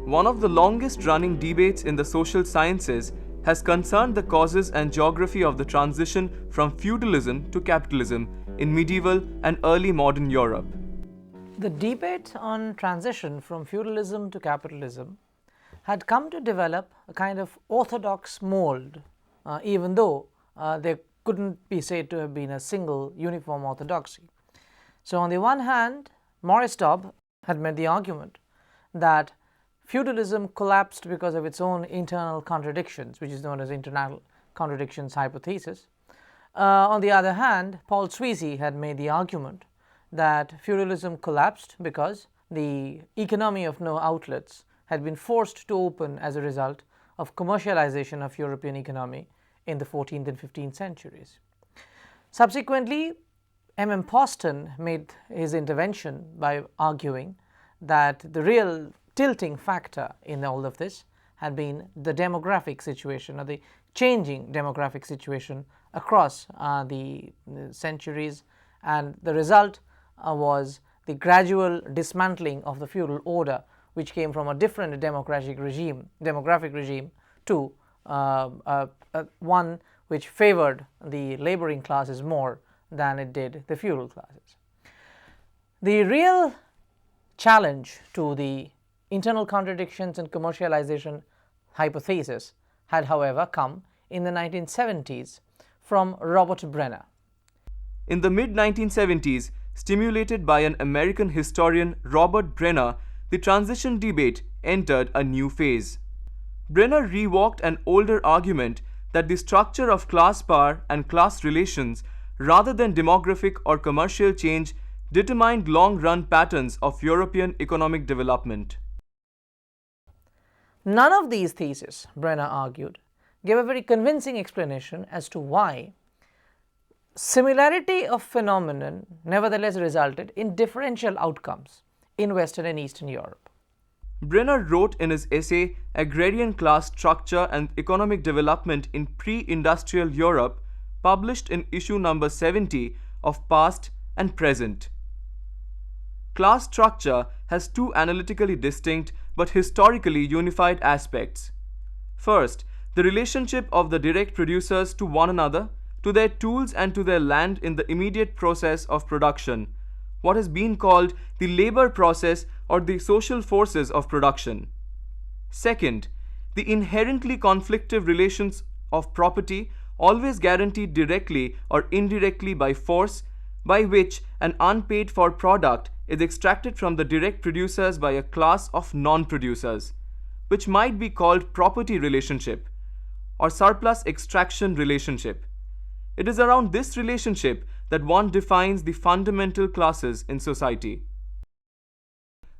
One of the longest running debates in the social sciences has concerned the causes and geography of the transition from feudalism to capitalism in medieval and early modern Europe. The debate on transition from feudalism to capitalism had come to develop a kind of orthodox mold, even though there couldn't be said to have been a single uniform orthodoxy. So on the one hand, Maurice Dobb had made the argument that feudalism collapsed because of its own internal contradictions, which is known as internal contradictions hypothesis. On the other hand, Paul Sweezy had made the argument that feudalism collapsed because the economy of no outlets had been forced to open as a result of commercialization of European economy in the 14th and 15th centuries. Subsequently, M. Poston made his intervention by arguing that the real tilting factor in all of this had been the demographic situation, or the changing demographic situation across the centuries, and the result was the gradual dismantling of the feudal order, which came from a different demographic regime to one which favored the laboring classes more than it did the feudal classes. The real challenge to the internal contradictions and commercialization hypothesis had, however, come in the 1970s from Robert Brenner. In the mid-1970s, stimulated by an American historian, Robert Brenner, the transition debate entered a new phase. Brenner rewalked an older argument that the structure of class power and class relations, rather than demographic or commercial change, determined long-run patterns of European economic development. None of these theses, Brenner argued, gave a very convincing explanation as to why similarity of phenomenon nevertheless resulted in differential outcomes in Western and Eastern Europe. Brenner wrote in his essay Agrarian Class Structure and Economic Development in Pre-Industrial Europe, published in issue number 70 of Past and Present. Class structure has two analytically distinct but historically unified aspects. First, the relationship of the direct producers to one another, to their tools and to their land in the immediate process of production, what has been called the labor process or the social forces of production. Second, the inherently conflictive relations of property, always guaranteed directly or indirectly by force, by which an unpaid for product is extracted from the direct producers by a class of non-producers, which might be called property relationship or surplus extraction relationship. It is around this relationship that one defines the fundamental classes in society.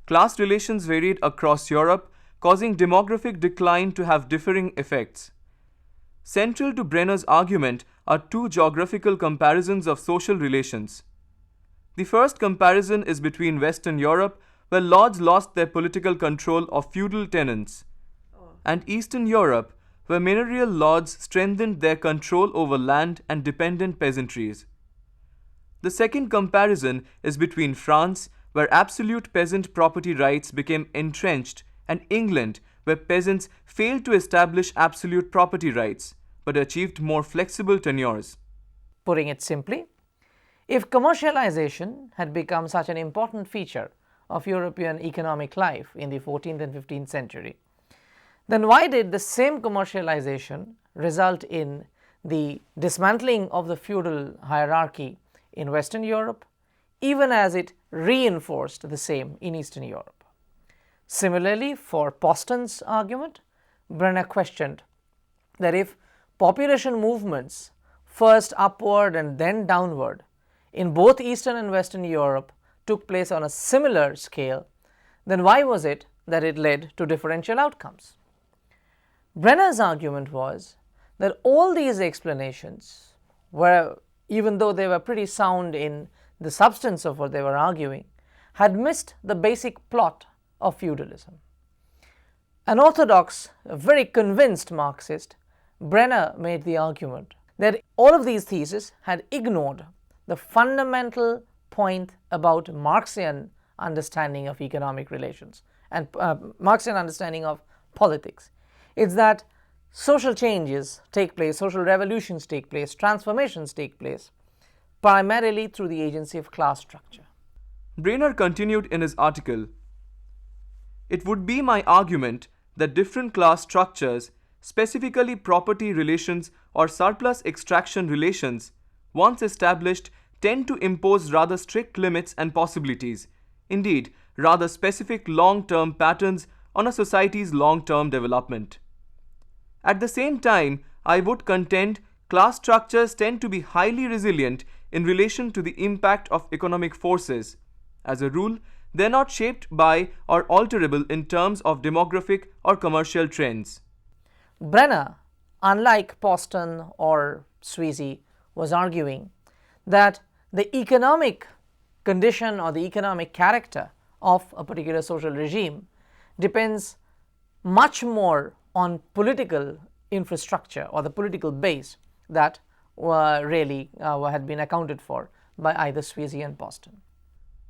Class relations varied across Europe, causing demographic decline to have differing effects. Central to Brenner's argument are two geographical comparisons of social relations. The first comparison is between Western Europe, where lords lost their political control of feudal tenants, and Eastern Europe, where manorial lords strengthened their control over land and dependent peasantries. The second comparison is between France, where absolute peasant property rights became entrenched, and England, where peasants failed to establish absolute property rights, but achieved more flexible tenures. Putting it simply, if commercialization had become such an important feature of European economic life in the 14th and 15th century, then why did the same commercialization result in the dismantling of the feudal hierarchy in Western Europe, even as it reinforced the same in Eastern Europe? Similarly, for Poston's argument, Brenner questioned that if population movements, first upward and then downward, in both Eastern and Western Europe took place on a similar scale, then why was it that it led to differential outcomes? Brenner's argument was that all these explanations were, even though they were pretty sound in the substance of what they were arguing, had missed the basic plot of feudalism. An orthodox, very convinced Marxist, Brenner made the argument that all of these theses had ignored the fundamental point about Marxian understanding of economic relations, and Marxian understanding of politics. It's that social changes take place, social revolutions take place, transformations take place primarily through the agency of class structure. Brenner continued in his article, "It would be my argument that different class structures, specifically property relations or surplus extraction relations, once established, tend to impose rather strict limits and possibilities, indeed, rather specific long-term patterns on a society's long-term development. At the same time, I would contend class structures tend to be highly resilient in relation to the impact of economic forces. As a rule, they are not shaped by or alterable in terms of demographic or commercial trends." Brenner, unlike Poston or CEC, was arguing that the economic condition or the economic character of a particular social regime depends much more on political infrastructure or the political base that really had been accounted for by either CEC and Poston.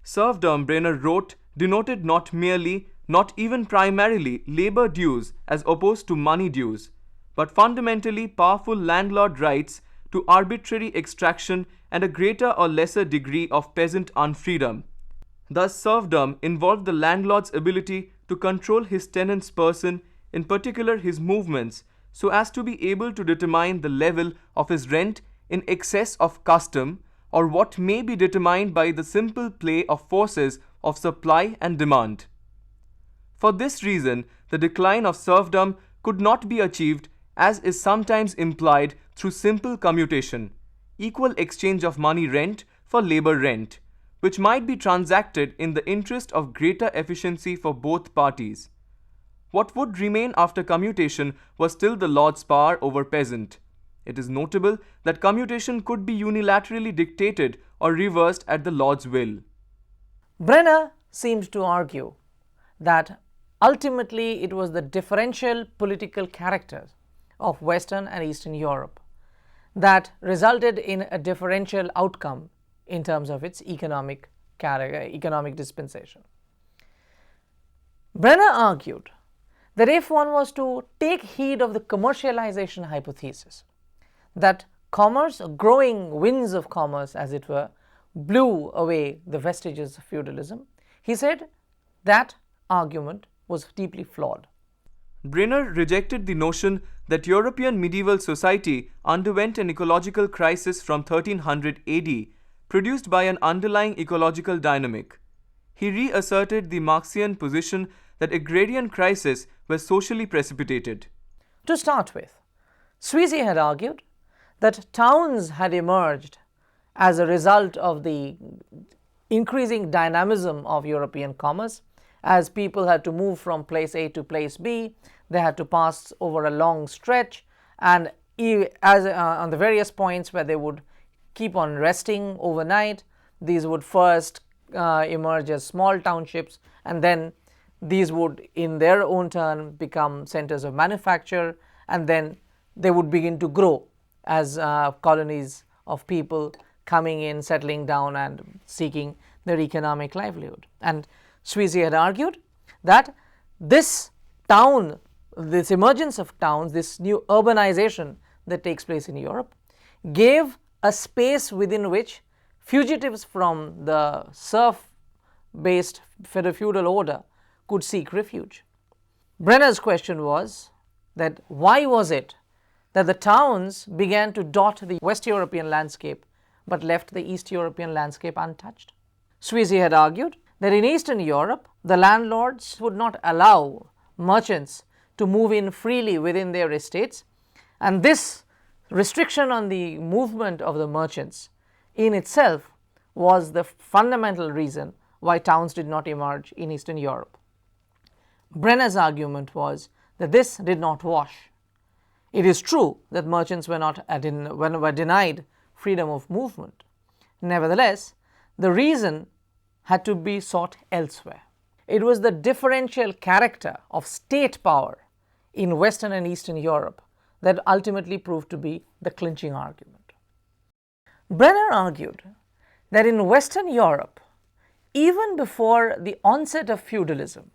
Serfdom, Brenner wrote, denoted not merely, not even primarily, labor dues as opposed to money dues, but fundamentally powerful landlord rights to arbitrary extraction and a greater or lesser degree of peasant unfreedom. Thus, serfdom involved the landlord's ability to control his tenant's person, in particular his movements, so as to be able to determine the level of his rent in excess of custom, or what may be determined by the simple play of forces of supply and demand. For this reason, the decline of serfdom could not be achieved, as is sometimes implied, through simple commutation, equal exchange of money rent for labor rent, which might be transacted in the interest of greater efficiency for both parties. What would remain after commutation was still the lord's power over peasant. It is notable that commutation could be unilaterally dictated or reversed at the lord's will. Brenner seemed to argue that ultimately it was the differential political characters of Western and Eastern Europe that resulted in a differential outcome in terms of its economic dispensation. Brenner argued that if one was to take heed of the commercialization hypothesis, that commerce, growing winds of commerce as it were, blew away the vestiges of feudalism, he said that argument was deeply flawed. Brenner rejected the notion that European medieval society underwent an ecological crisis from 1300 AD, produced by an underlying ecological dynamic. He reasserted the Marxian position that agrarian crises were socially precipitated. To start with, CEC had argued that towns had emerged as a result of the increasing dynamism of European commerce. As people had to move from place A to place B, they had to pass over a long stretch, and on the various points where they would keep on resting overnight, these would first emerge as small townships, and then these would in their own turn become centers of manufacture, and then they would begin to grow as colonies of people coming in, settling down and seeking their economic livelihood. And CEC had argued that this emergence of towns, this new urbanization that takes place in Europe, gave a space within which fugitives from the serf-based feudal order could seek refuge. Brenner's question was that why was it that the towns began to dot the West European landscape but left the East European landscape untouched? CEC had argued that in Eastern Europe, the landlords would not allow merchants to move in freely within their estates, and this restriction on the movement of the merchants in itself was the fundamental reason why towns did not emerge in Eastern Europe. Brenner's argument was that this did not wash. It is true that merchants were denied freedom of movement. Nevertheless, the reason had to be sought elsewhere. It was the differential character of state power in Western and Eastern Europe that ultimately proved to be the clinching argument. Brenner argued that in Western Europe, even before the onset of feudalism,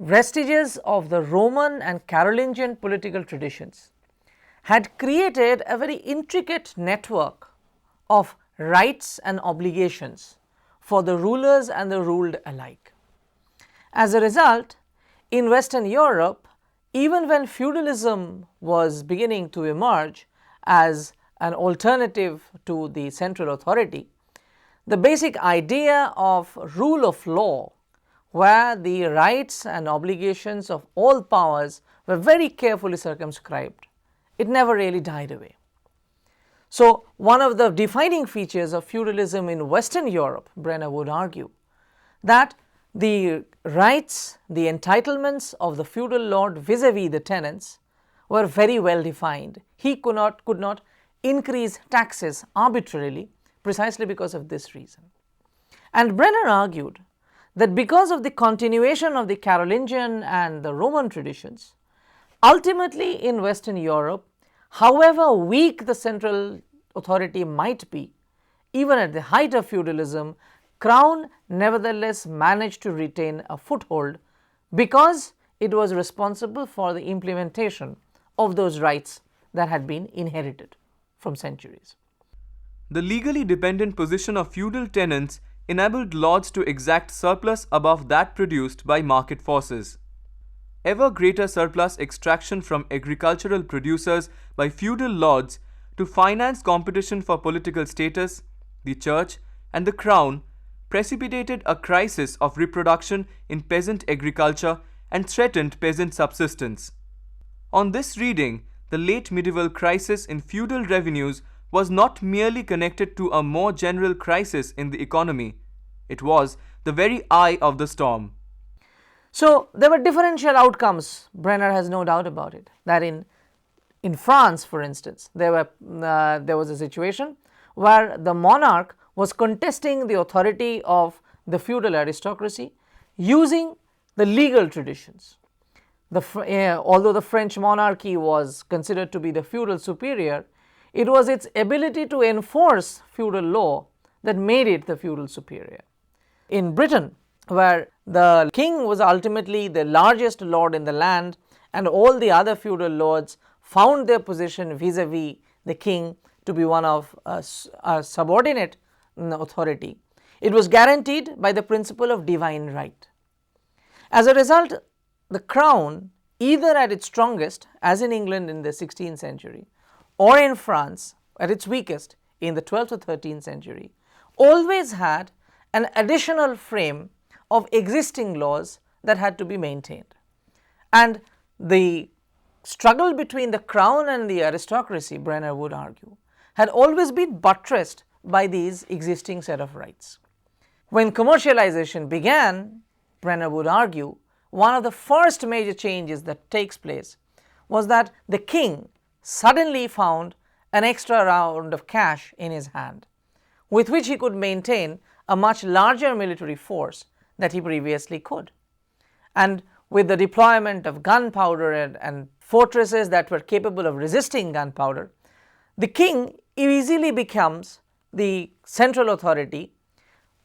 vestiges of the Roman and Carolingian political traditions had created a very intricate network of rights and obligations for the rulers and the ruled alike. As a result, in Western Europe, even when feudalism was beginning to emerge as an alternative to the central authority, the basic idea of rule of law, where the rights and obligations of all powers were very carefully circumscribed, it never really died away. So, one of the defining features of feudalism in Western Europe, Brenner would argue, that the rights, the entitlements of the feudal lord vis-a-vis the tenants were very well defined. He could not increase taxes arbitrarily precisely because of this reason. And Brenner argued that because of the continuation of the Carolingian and the Roman traditions, ultimately in Western Europe, however weak the central authority might be, even at the height of feudalism, Crown nevertheless managed to retain a foothold because it was responsible for the implementation of those rights that had been inherited from centuries. The legally dependent position of feudal tenants enabled lords to exact surplus above that produced by market forces. Ever greater surplus extraction from agricultural producers by feudal lords to finance competition for political status, the church, and the crown precipitated a crisis of reproduction in peasant agriculture and threatened peasant subsistence. On this reading, the late medieval crisis in feudal revenues was not merely connected to a more general crisis in the economy. It was the very eye of the storm. So, there were differential outcomes, Brenner has no doubt about it, that in France, for instance, there was a situation where the monarch was contesting the authority of the feudal aristocracy using the legal traditions. Although the French monarchy was considered to be the feudal superior, it was its ability to enforce feudal law that made it the feudal superior. In Britain, where the king was ultimately the largest lord in the land and all the other feudal lords found their position vis-a-vis the king to be one of a subordinate authority, it was guaranteed by the principle of divine right. As a result, the crown, either at its strongest, as in England in the 16th century, or in France at its weakest in the 12th or 13th century, always had an additional frame of existing laws that had to be maintained. And the struggle between the crown and the aristocracy, Brenner would argue, had always been buttressed by these existing set of rights. When commercialization began, Brenner would argue, one of the first major changes that takes place was that the king suddenly found an extra round of cash in his hand, with which he could maintain a much larger military force that he previously could. And with the deployment of gunpowder and fortresses that were capable of resisting gunpowder, the king easily becomes the central authority,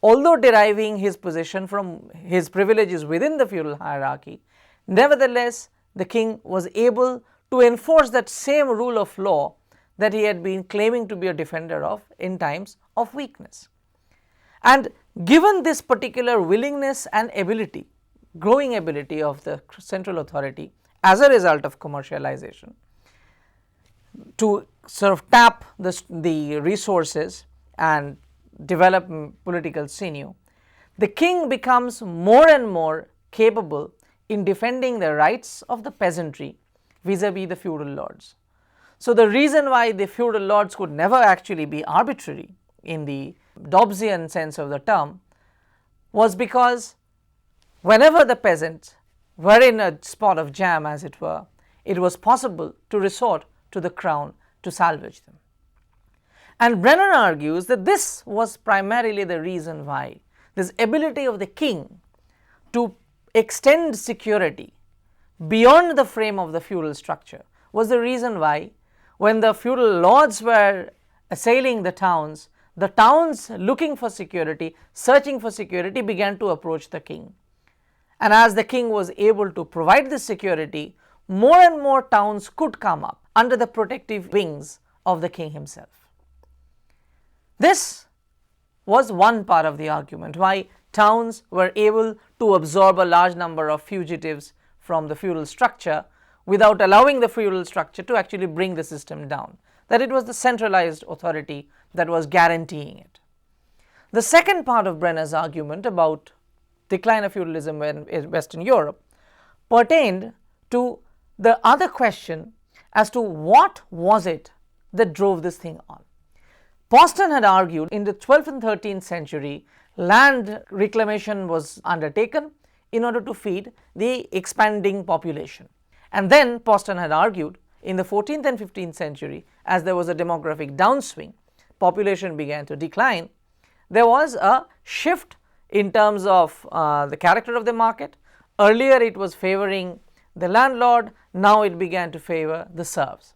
although deriving his position from his privileges within the feudal hierarchy. Nevertheless, the king was able to enforce that same rule of law that he had been claiming to be a defender of in times of weakness. And given this particular willingness and ability, growing ability of the central authority as a result of commercialization to sort of tap the resources and develop political sinew, the king becomes more and more capable in defending the rights of the peasantry vis-a-vis the feudal lords. So, the reason why the feudal lords could never actually be arbitrary in the Dobbsian sense of the term was because whenever the peasants were in a spot of jam, as it were, it was possible to resort to the crown to salvage them. And Brenner argues that this was primarily the reason why this ability of the king to extend security beyond the frame of the feudal structure was the reason why, when the feudal lords were assailing the towns looking for security, searching for security, began to approach the king. And as the king was able to provide this security, more and more towns could come up under the protective wings of the king himself. This was one part of the argument why towns were able to absorb a large number of fugitives from the feudal structure without allowing the feudal structure to actually bring the system down, that it was the centralized authority that was guaranteeing it. The second part of Brenner's argument about decline of feudalism in Western Europe pertained to the other question as to what was it that drove this thing on. Poston had argued in the 12th and 13th century, land reclamation was undertaken in order to feed the expanding population. And then Poston had argued in the 14th and 15th century, as there was a demographic downswing, population began to decline, there was a shift in terms of the character of the market. Earlier it was favoring the landlord, now it began to favor the serfs.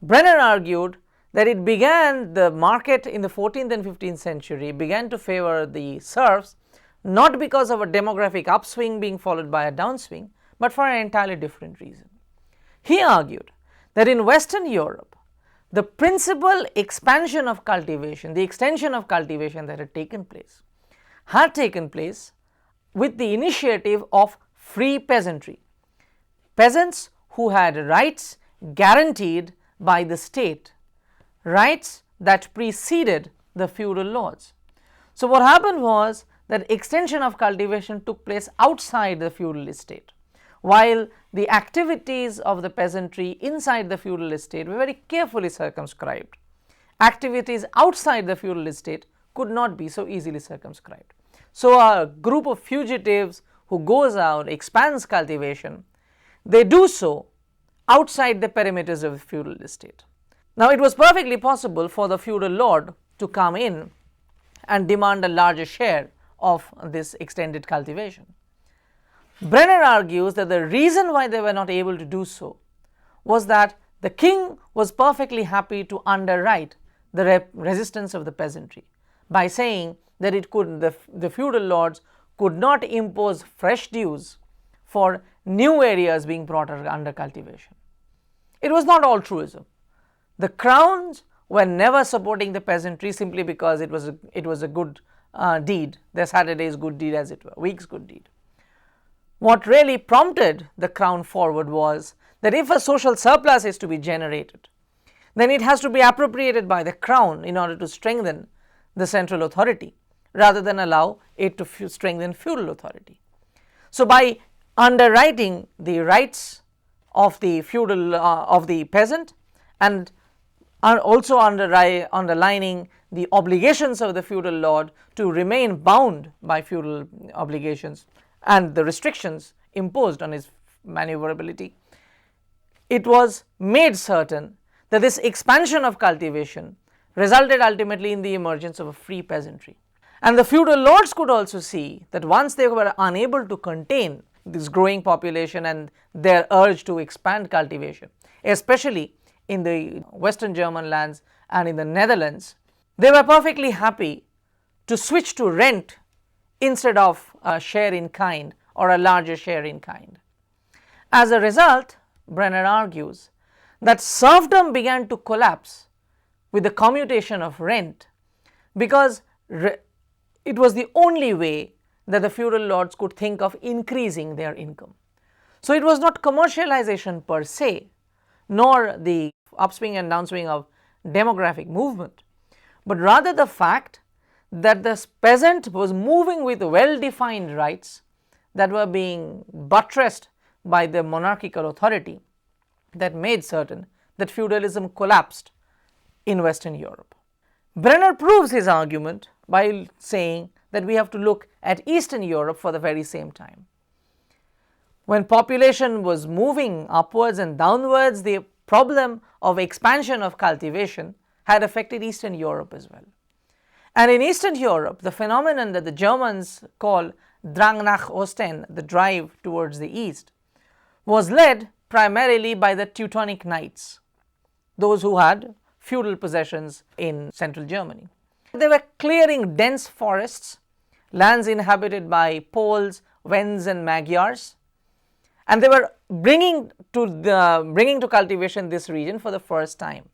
Brenner argued that the market in the 14th and 15th century began to favor the serfs, not because of a demographic upswing being followed by a downswing, but for an entirely different reason. He argued that in Western Europe, the principal expansion of cultivation, the extension of cultivation that had taken place with the initiative of free peasantry, peasants who had rights guaranteed by the state, rights that preceded the feudal lords. So what happened was that extension of cultivation took place outside the feudal estate, while the activities of the peasantry inside the feudal estate were very carefully circumscribed. Activities outside the feudal estate could not be so easily circumscribed. So a group of fugitives who goes out, expands cultivation, they do so outside the perimeters of the feudal estate. Now it was perfectly possible for the feudal lord to come in and demand a larger share of this extended cultivation. Brenner argues that the reason why they were not able to do so was that the king was perfectly happy to underwrite the resistance of the peasantry by saying that the feudal lords could not impose fresh dues for new areas being brought under cultivation. It was not altruism. The crowns were never supporting the peasantry simply because it was a good deed, their Saturday's good deed as it were, week's good deed. What really prompted the crown forward was that if a social surplus is to be generated, then it has to be appropriated by the crown in order to strengthen the central authority, rather than allow it to strengthen feudal authority. So by underwriting the rights of the feudal of the peasant, and also underlining the obligations of the feudal lord to remain bound by feudal obligations and the restrictions imposed on his maneuverability, it was made certain that this expansion of cultivation resulted ultimately in the emergence of a free peasantry. And the feudal lords could also see that once they were unable to contain this growing population and their urge to expand cultivation, especially in the Western German lands and in the Netherlands, they were perfectly happy to switch to rent instead of a share in kind or a larger share in kind. As a result, Brenner argues that serfdom began to collapse with the commutation of rent, because it was the only way that the feudal lords could think of increasing their income. So it was not commercialization per se, nor the upswing and downswing of demographic movement, but rather the fact that the peasant was moving with well-defined rights that were being buttressed by the monarchical authority that made certain that feudalism collapsed in Western Europe. Brenner proves his argument by saying that we have to look at Eastern Europe for the very same time. When population was moving upwards and downwards, the problem of expansion of cultivation had affected Eastern Europe as well. And in Eastern Europe, the phenomenon that the Germans call Drang nach Osten, the drive towards the east, was led primarily by the Teutonic Knights, those who had feudal possessions in central Germany. They were clearing dense forests, lands inhabited by Poles Wends and Magyars, and they were bringing to cultivation this region for the first time.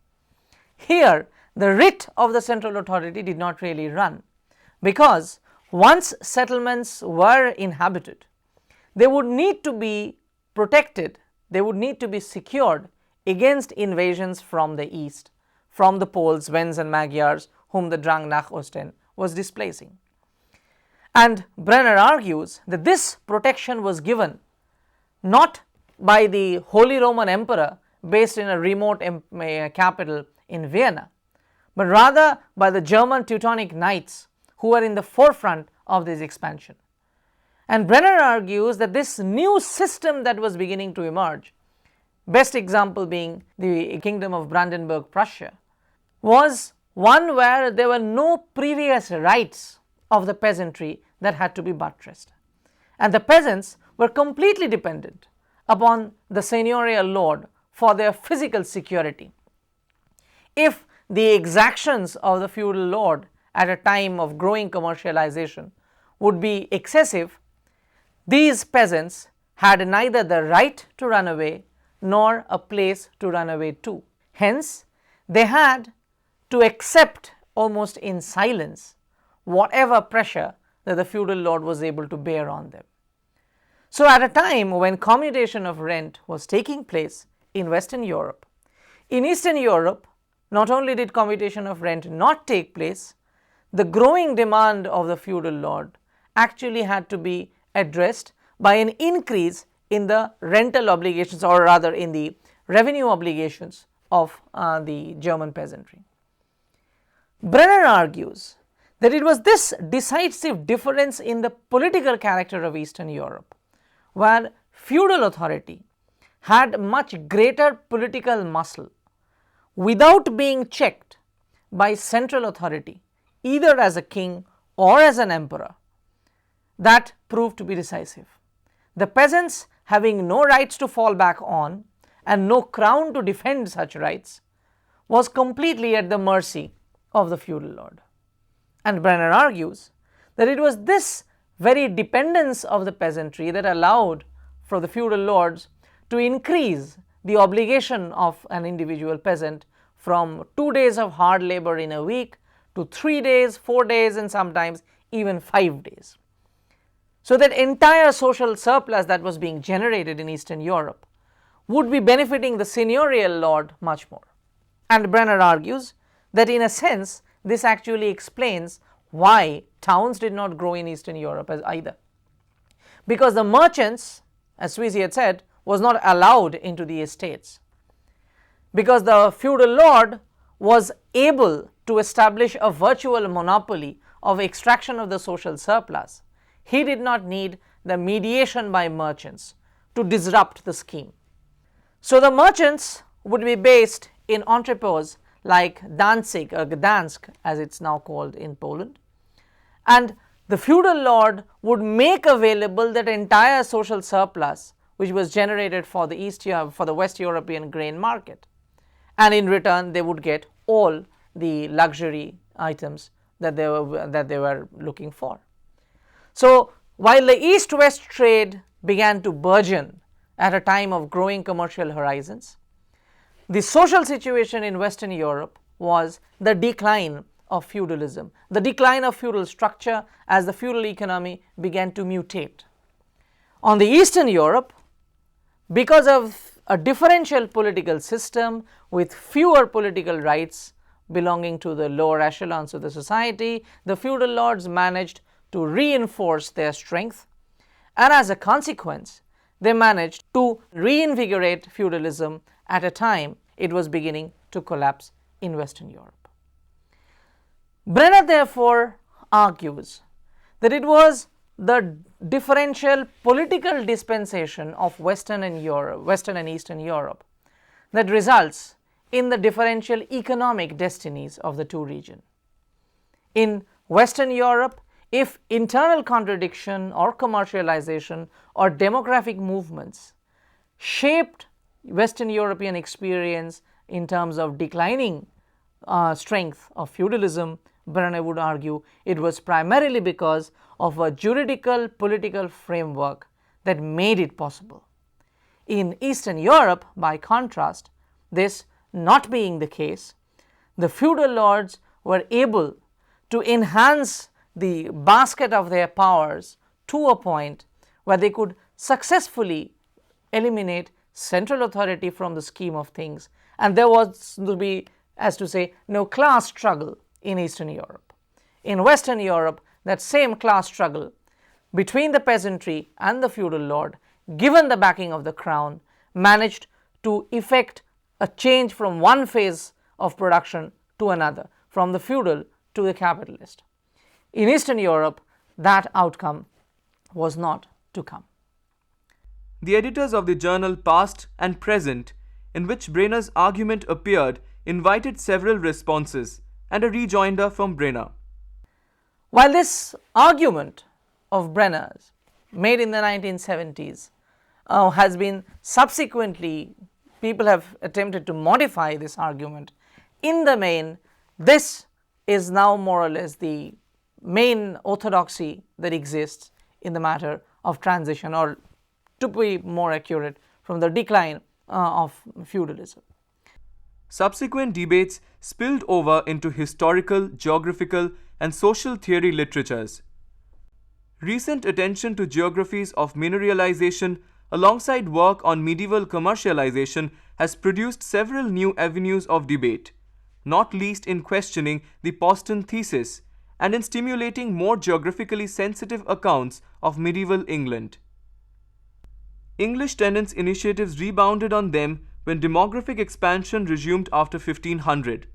Here, the writ of the central authority did not really run, because once settlements were inhabited, they would need to be protected, they would need to be secured against invasions from the east, from the Poles, Wends and Magyars, whom the Drang nach Osten was displacing. And Brenner argues that this protection was given not by the Holy Roman Emperor based in a remote capital in Vienna, but rather by the German Teutonic Knights who were in the forefront of this expansion. And Brenner argues that this new system that was beginning to emerge, best example being the Kingdom of Brandenburg, Prussia, was one where there were no previous rights of the peasantry that had to be buttressed. And the peasants were completely dependent upon the seigneurial lord for their physical security. If the exactions of the feudal lord at a time of growing commercialization would be excessive, these peasants had neither the right to run away nor a place to run away to. Hence, they had to accept almost in silence whatever pressure that the feudal lord was able to bear on them. So, at a time when commutation of rent was taking place in Western Europe, in Eastern Europe, not only did commutation of rent not take place, the growing demand of the feudal lord actually had to be addressed by an increase in the rental obligations, or rather in the revenue obligations of the German peasantry. Brenner argues that it was this decisive difference in the political character of Eastern Europe, where feudal authority had much greater political muscle without being checked by central authority, either as a king or as an emperor, that proved to be decisive. The peasants, having no rights to fall back on and no crown to defend such rights, was completely at the mercy of the feudal lord. And Brenner argues that it was this very dependence of the peasantry that allowed for the feudal lords to increase the obligation of an individual peasant from 2 days of hard labor in a week to 3 days, 4 days, and sometimes even 5 days. So that entire social surplus that was being generated in Eastern Europe would be benefiting the seigneurial lord much more. And Brenner argues that in a sense, this actually explains why towns did not grow in Eastern Europe as either. Because the merchants, as Sweezy had said, was not allowed into the estates. Because the feudal lord was able to establish a virtual monopoly of extraction of the social surplus, he did not need the mediation by merchants to disrupt the scheme. So the merchants would be based in entrepôts like Danzig or Gdansk, as it's now called in Poland, and the feudal lord would make available that entire social surplus which was generated for the West European grain market, and in return they would get all the luxury items that they were looking for. So while the East-West trade began to burgeon at a time of growing commercial horizons, the social situation in Western Europe was the decline of feudalism, the decline of feudal structure as the feudal economy began to mutate. On the Eastern Europe, because of a differential political system with fewer political rights belonging to the lower echelons of the society, the feudal lords managed to reinforce their strength, and as a consequence, they managed to reinvigorate feudalism at a time it was beginning to collapse in Western Europe. Brenner therefore argues that it was the differential political dispensation of Western and Eastern Europe that results in the differential economic destinies of the two regions. In Western Europe, if internal contradiction or commercialization or demographic movements shaped Western European experience in terms of declining strength of feudalism, Brenner would argue it was primarily because of a juridical political framework that made it possible. In Eastern Europe, by contrast, this not being the case, the feudal lords were able to enhance the basket of their powers to a point where they could successfully eliminate central authority from the scheme of things, and there was to be, as to say, no class struggle in Eastern Europe. In Western Europe, that same class struggle between the peasantry and the feudal lord, given the backing of the crown, managed to effect a change from one phase of production to another, from the feudal to the capitalist. In Eastern Europe, that outcome was not to come. The editors of the journal Past and Present, in which Brenner's argument appeared, invited several responses and a rejoinder from Brenner. While this argument of Brenner's, made in the 1970s, has been subsequently, people have attempted to modify this argument, in the main, this is now more or less the main orthodoxy that exists in the matter of transition, or to be more accurate, from the decline of feudalism. Subsequent debates spilled over into historical, geographical, and social theory literatures. Recent attention to geographies of mineralization alongside work on medieval commercialization has produced several new avenues of debate, not least in questioning the Poston thesis and in stimulating more geographically sensitive accounts of medieval England. English tenants' initiatives rebounded on them when demographic expansion resumed after 1500.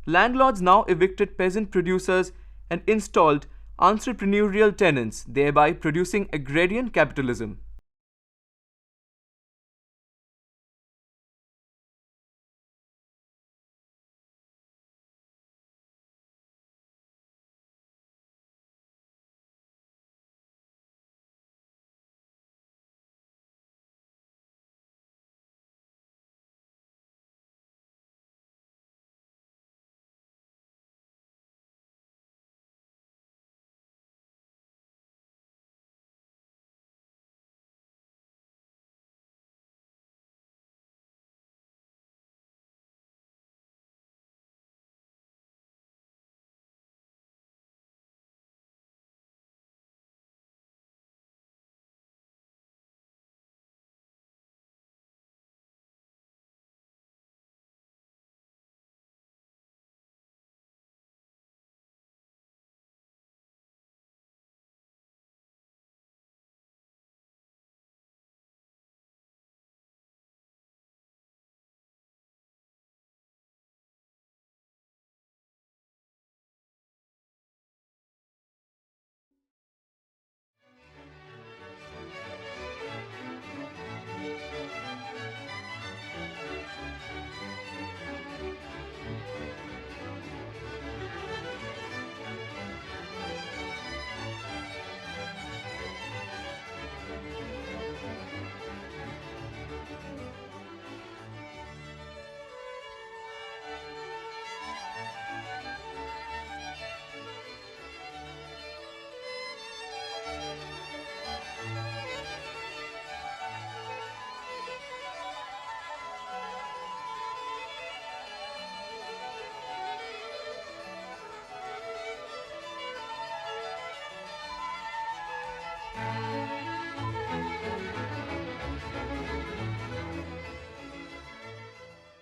Landlords now evicted peasant producers and installed entrepreneurial tenants, thereby producing agrarian capitalism.